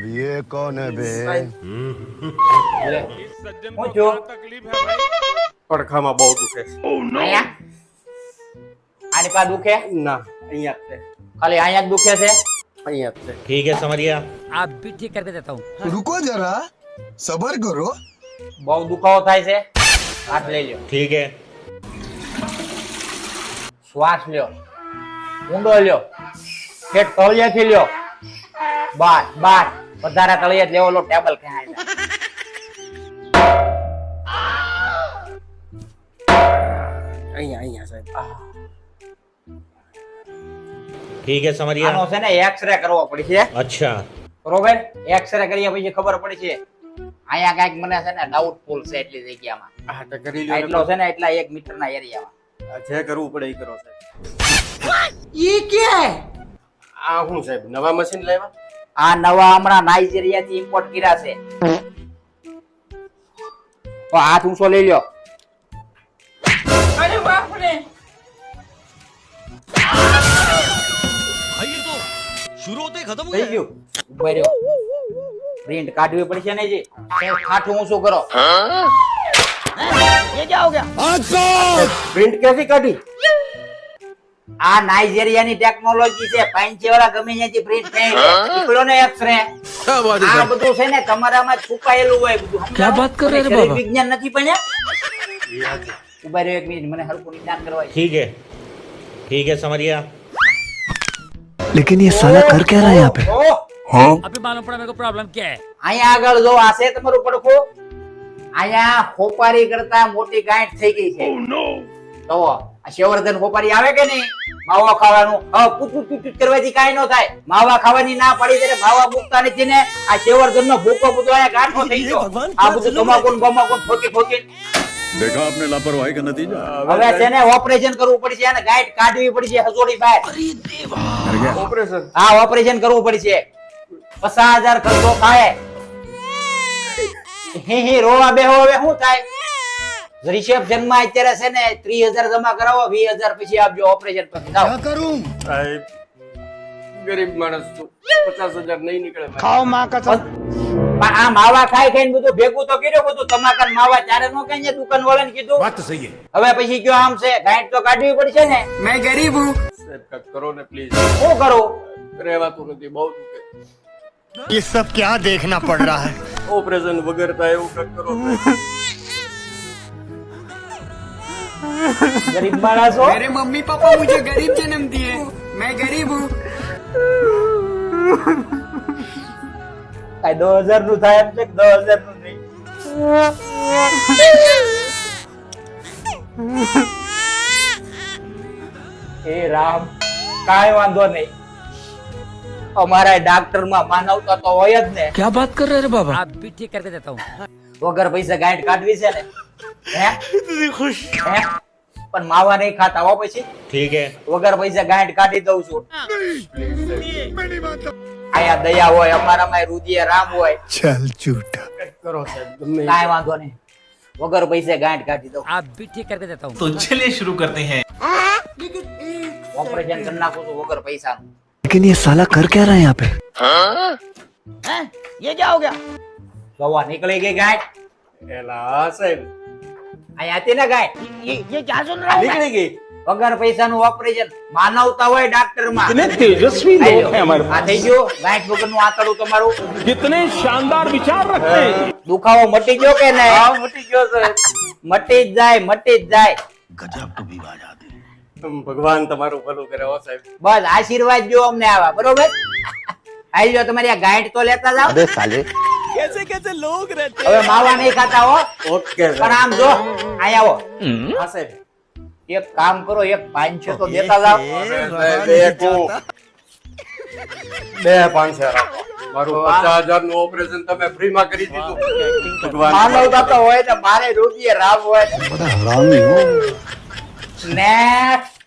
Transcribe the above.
अब ये कौन है बे? હું જો પડખામાં બહુ દુખે છે. અહીંયા આની પા દુખે ના અહીંયા જ છે, ખાલી અહીંયા જ દુખે છે અહીંયા જ છે. ठीक है समझ गया। आप भी ठीक करके देता हूँ। रुको जरा सबर करो। બહુ દુખાવો થાય છે હાથ લઈ લ્યો ठीक है શ્વાસ લ્યો ઊંડો લ્યો ઠેઠ તળિયેથી લ્યો બાર બાર વધારે તળિયે જ લેવો લો ટેબલ ક્યાં અહીંયા અહીંયા સાહેબ. ठीक है समझ આનો गया। છે ને એક્સરે કરવો પડશે अच्छा બરોબર એક્સરે કર્યા પછી ખબર પડશે અહીંયા કઈક મને છે ને ડાઉટફુલ છે એટલી જગ્યામાં હા તો કરી લ્યો ને. એટલો છે ને એટલા 1 મીટરના એરિયામાં જે કરવું પડે એ કરો સાહેબ. ઈ કે આ શું સાહેબ નવા મશીન લાવ્યા? આ નવા હમણાં નાઇજીરિયા થી ઇમ્પોર્ટ કર્યા છે તો હાથ ઊંચો લઈ લ્યો अरे बाप रे। शुरू होते खत्म થઈ ગયું ઉભા રહ્યો પ્રિન્ટ કાઢવી પડશે ને જી ખાઠું ઊંચું કરો ये क्या हो गया? પ્રિન્ટ ક્યાંથી કાઢી આ નાઇજીરિયાની ટેકનોલોજી છે પાંચે વાળા ગમે ત્યાંથી પ્રિન્ટ થઈ નીકળ્યો ને એક્સરે આ બધું છે ને તમારામાં જ છુપાયેલું હોય બધું क्या बात कर रहे हैं रे શરીર बाबा? વિજ્ઞાન નથી પણ ઉભા રહ્યો 1 મિનિટ મને હલકું નિદાન કરવા દે. ठीक है समझ गया। लेकिन ये साला कर क्या रहा है यहाँ पे? ઓહ, अभी मालूम पड़ा मेरे को प्रॉब्लम क्या है। અહીંયા આગળ જો આ છે તમારું પડખું અહીંયા ખોપારી કરતા મોટી ગાંઠ થઈ ગઈ છે તો આ શેવર્ધન ખોપારી આવે કે નહીં માવા ખાવાનું પૂત કરવાથી કાઈ ન થાય માવા ખાવાની ના પડી ત્યારે માવા મુકતા નથી ને આ શેવર્ધન નો ભૂકો બધો અહીંયા ગાંઠો થઈ ગયો આ બધું તમાકુ ફોકી ફોકી देखा आपने लापरवाही का नतीजा। હવે છે ને ઓપરેશન કરવું પડશે અને ગાંઠ કાઢવી પડશે હસોડી બહાર ઓપરેશન હા ઓપરેશન કરવું પડશે 50,000 ખર્ચો થાય હે રોવા બેહો હવે શું થાય રિસેપ્શન માં અત્યારે છે ને 30,000 જમા કરાવો 20,000 પછી આપજો ઓપરેશન પછી જાઓ સાહેબ ગરીબ માણસ છું 50,000 નહીં નીકળે મારે. પણ આ માવા ખાઈ ખાઈને બધું ભેગું તો કર્યો બધું તમાકુ ને માવા ચારે નો કઈ દુકાન વાળાને કીધું વાત તો સહી હવે પછી કયો આમ છે ગાંઠ તો કાઢવી પડશે ને मैं गरीब हूँ। સાહેબ કાંઈક કરો ને પ્લીઝ. શું કરું રહેવાતું નથી બહુ દુખે. ये सब क्या देखना पड़ रहा है? ઓપરેશન વગર થાય એવું કાંઈક કરો સાહેબ. ગરીબ માણસ હો मेरे मम्मी पापा मुझे गरीब जन्म दिए, मैं गरीब हूँ। કાઈ 10,000 નું થાય એમ છે કે 10,000 નું નહીં હે રામ કાઈ વાંધો નહીં અમારા ડાક્ટર માં માનવતા તો હોય જ ને क्या बात कर रहे हैं रे बाबा? आप भी ठीक करके देता हूँ। વગર પૈસા ગાંઠ કાઢવી છે ને હે હે? પણ માવા નહીં ખાતા હો પછી ठीक है વગર પૈસા ગાંઠ કાઢી દઉં છું આયા દયા હોય અમારામાં રુદિયા રામ હોય चल झूठा। કાંઈક કરો સાહેબ ગમે એ. કાઈ વાંધો નહીં વગર પૈસે ગાંઠ કાઢી દઉં आप भी ठीक करके देता हूँ। तो चलिए शुरू करते हैं। ઓપરેશન કરી નાખું છું વગર પૈસાનું लेकिन ये साला कर क्या रहा है यहाँ पे? ये क्या हो गया? જોવા નીકળી ગઈ ગાંઠ એલા હા સાહેબ અહીંયા હતી ને ગાંઠ ये क्या सुन रहा हूँ? નીકળી ગઈ વગર પૈસાનું ઓપરેશન માનવતા હોય ડાક્ટર માં તેજસ્વી લોક હે અમારે આ થઈ ગયો ગાંઠ વગરનું આંતરડું તમારું કિતને શાનદાર વિચાર રખતે हैं. દુખાવો મટી ગયો કે નહીં હા મટી ગયો સાહેબ. મટી જ જાય ભગવાન તમારું ભલું કરે હો સાહેબ. બસ આશીર્વાદ જો અમને આવા બરોબર આવી જાઓ તમારી આ ગાંઠ તો લેતા જાઓ હવે માવા નહીં ખાતા હો ઓકે પણ સાહેબ. આમ જો અહીંયા આવો હા સાહેબ. એક કામ કરો એક 500 તો દેતા જાઓ સાહેબ, બે 500 રાખો. મારું 50,000 નું ઓપરેશન તમે ફ્રી માં કરી દીધું. ભગવાન માનવતા તો હોય ને મારે રૂપિયે રામ હોય નેક્સ્ટ